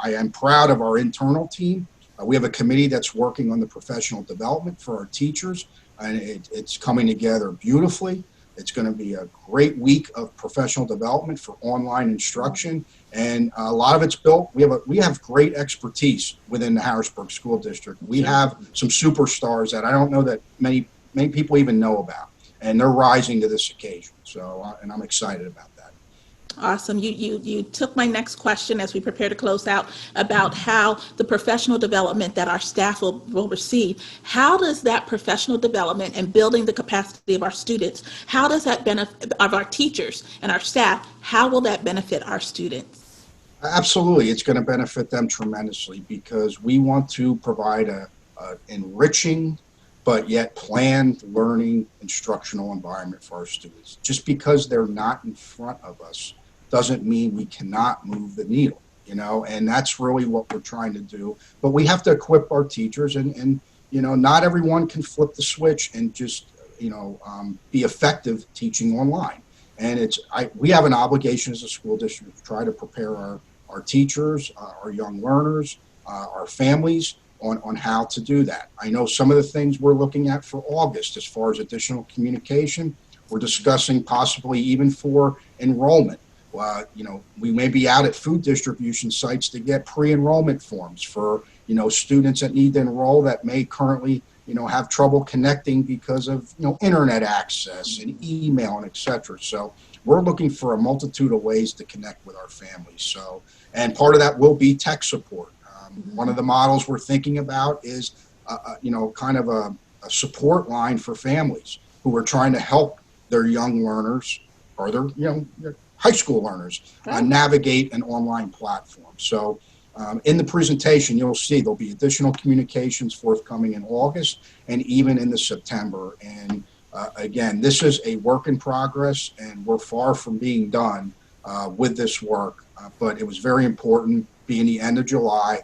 am proud of our internal team. We have a committee that's working on the professional development for our teachers, and it's coming together beautifully. It's going to be a great week of professional development for online instruction, and a lot of it's built. We have great expertise within the Harrisburg School District. We have some superstars that I don't know that many people even know about, and they're rising to this occasion. So, and I'm excited about that. Awesome. You took my next question as we prepare to close out about how the professional development that our staff will receive. How does that professional development and building the capacity of our students, how does that benefit of our teachers and our staff, how will that benefit our students? Absolutely. It's going to benefit them tremendously because we want to provide a enriching but yet planned learning instructional environment for our students. Just because they're not in front of us doesn't mean we cannot move the needle, and that's really what we're trying to do. But we have to equip our teachers, and not everyone can flip the switch and just, be effective teaching online. And we have an obligation as a school district to try to prepare our teachers, our young learners, our families on how to do that. I know some of the things we're looking at for August as far as additional communication. We're discussing possibly even for enrollment. We may be out at food distribution sites to get pre-enrollment forms for, students that need to enroll that may currently, have trouble connecting because of, internet access and email and et cetera. So we're looking for a multitude of ways to connect with our families. So, and part of that will be tech support. One of the models we're thinking about is, kind of a support line for families who are trying to help their young learners or their high school learners navigate an online platform. So in the presentation, you'll see there'll be additional communications forthcoming in August and even in the September. And again, this is a work in progress, and we're far from being done with this work. But it was very important being the end of July.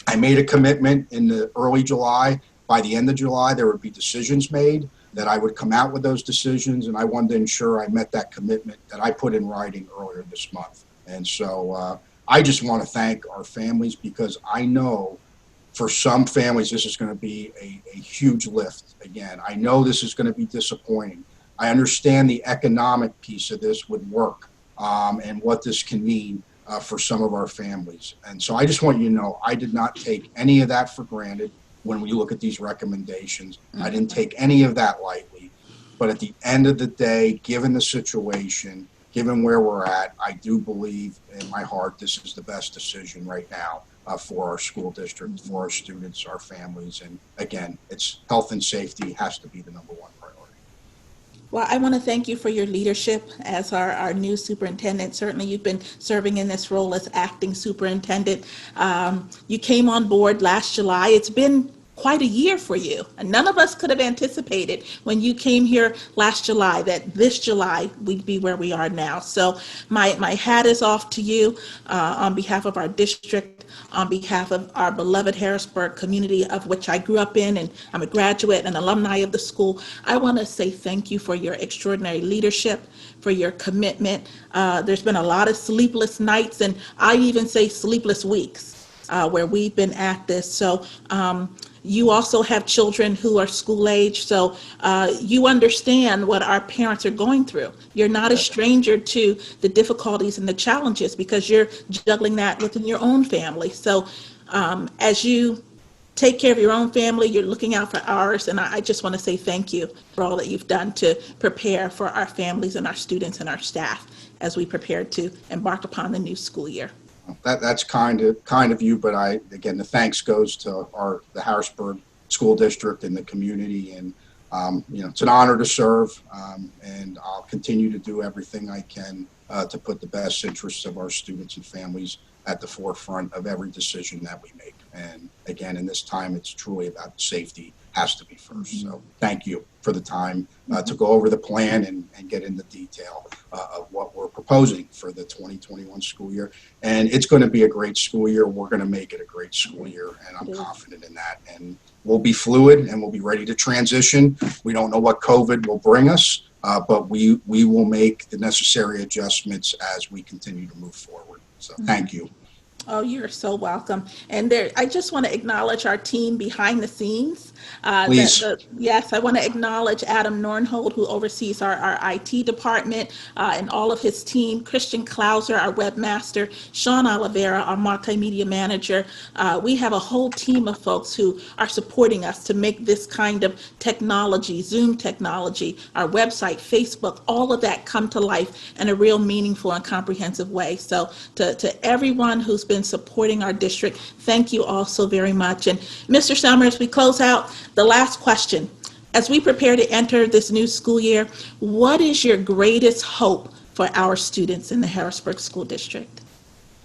I made a commitment in the early July. By the end of July, there would be decisions made, that I would come out with those decisions, and I wanted to ensure I met that commitment that I put in writing earlier this month. And so I just want to thank our families, because I know for some families this is going to be a huge lift. Again, I know this is going to be disappointing. I understand the economic piece of this would work and what this can mean for some of our families. And so I just want you to know I did not take any of that for granted. When we look at these recommendations, I didn't take any of that lightly. But at the end of the day, given the situation, given where we're at, I do believe in my heart this is the best decision right now for our school district, for our students, our families. And again, it's health and safety has to be the number one priority. Well, I want to thank you for your leadership as our new superintendent. Certainly, you've been serving in this role as acting superintendent. You came on board last July. It's been quite a year for you. And none of us could have anticipated when you came here last July that this July we'd be where we are now. So my hat is off to you on behalf of our district, on behalf of our beloved Harrisburg community, of which I grew up in, and I'm a graduate and alumni of the school. I want to say thank you for your extraordinary leadership, for your commitment. There's been a lot of sleepless nights, and I even say sleepless weeks where we've been at this. So you also have children who are school age, so you understand what our parents are going through. You're not a stranger to the difficulties and the challenges because you're juggling that within your own family. So as you take care of your own family, you're looking out for ours, and I just want to say thank you for all that you've done to prepare for our families and our students and our staff as we prepare to embark upon the new school year. That's kind of you, but again, the thanks goes to the Harrisburg School District and the community, and it's an honor to serve, and I'll continue to do everything I can to put the best interests of our students and families at the forefront of every decision that we make. And again, in this time, it's truly about safety has to be first. So thank you for the time to go over the plan and get into detail of what we're proposing for the 2021 school year. And it's going to be a great school year. We're going to make it a great school year, and I'm confident in that. And we'll be fluid and we'll be ready to transition. We don't know what COVID will bring us, but we will make the necessary adjustments as we continue to move forward. So thank you. Oh, you're so welcome. And there, I just want to acknowledge our team behind the scenes. Please. Yes, I want to acknowledge Adam Nornhold, who oversees our IT department, and all of his team, Christian Klauser, our webmaster, Sean Oliveira, our multimedia manager. We have a whole team of folks who are supporting us to make this kind of technology, Zoom technology, our website, Facebook, all of that come to life in a real meaningful and comprehensive way. So to everyone who's been supporting our district, thank you all so very much. And Mr. Celmer, as we close out, the last question. As we prepare to enter this new school year, what is your greatest hope for our students in the Harrisburg School District?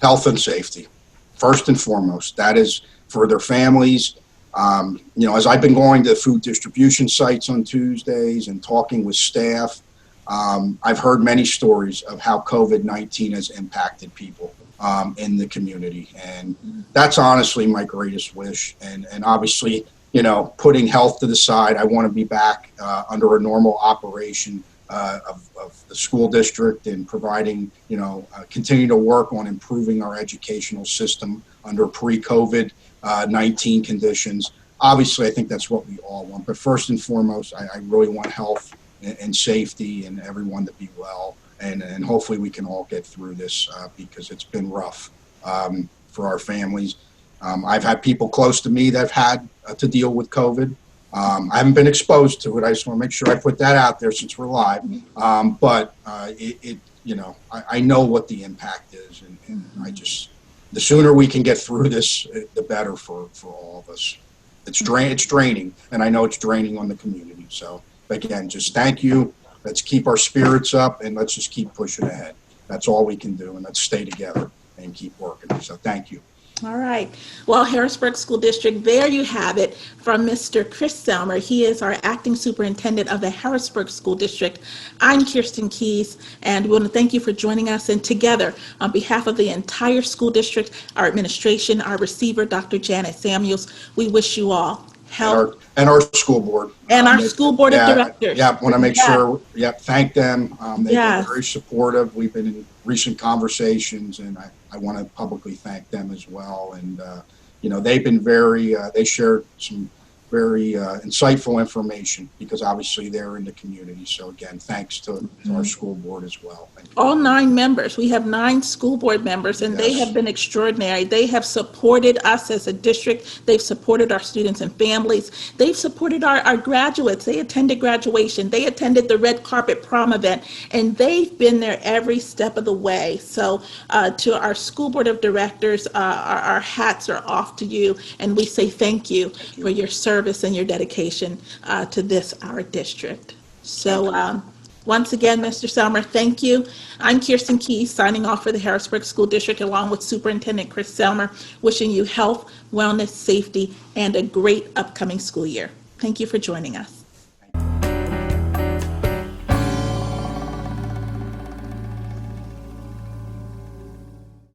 Health and safety, first and foremost. That is for their families. As I've been going to food distribution sites on Tuesdays and talking with staff, I've heard many stories of how COVID-19 has impacted people in the community. And that's honestly my greatest wish. And obviously, putting health to the side, I want to be back under a normal operation of the school district and providing, continue to work on improving our educational system under pre-COVID-19 conditions. Obviously, I think that's what we all want. But first and foremost, I really want health and safety and everyone to be well. And hopefully we can all get through this because it's been rough for our families. I've had people close to me that have had to deal with COVID. I haven't been exposed to it. I just want to make sure I put that out there since we're live. But I know what the impact is, and the sooner we can get through this, the better for all of us. It's draining, and I know it's draining on the community. So again, just thank you. Let's keep our spirits up and let's just keep pushing ahead. That's all we can do, and let's stay together and keep working. So thank you. All right. Well, Harrisburg School District, there you have it from Mr. Chris Celmer. He is our acting superintendent of the Harrisburg School District. I'm Kirsten Keys, and we want to thank you for joining us. And together, on behalf of the entire school district, our administration, our receiver, Dr. Janet Samuels, we wish you all health. And our school board. And our school board of directors. Yeah, want to make sure, thank them. They've Yes. been very supportive. We've been in recent conversations, and I want to publicly thank them as well. And, they've been they shared some very insightful information because obviously they're in the community. So again, thanks to our school board as well. Thank you. All 9 members. We have 9 school board members, and they have been extraordinary. They have supported us as a district. They've supported our students and families. They've supported our graduates. They attended graduation. They attended the red carpet prom event, and they've been there every step of the way. So to our school board of directors, our hats are off to you, and we say thank you for your service and your dedication to this, our district. So once again, Mr. Celmer, thank you. I'm Kirsten Keys, signing off for the Harrisburg School District, along with Superintendent Chris Celmer, wishing you health, wellness, safety, and a great upcoming school year. Thank you for joining us.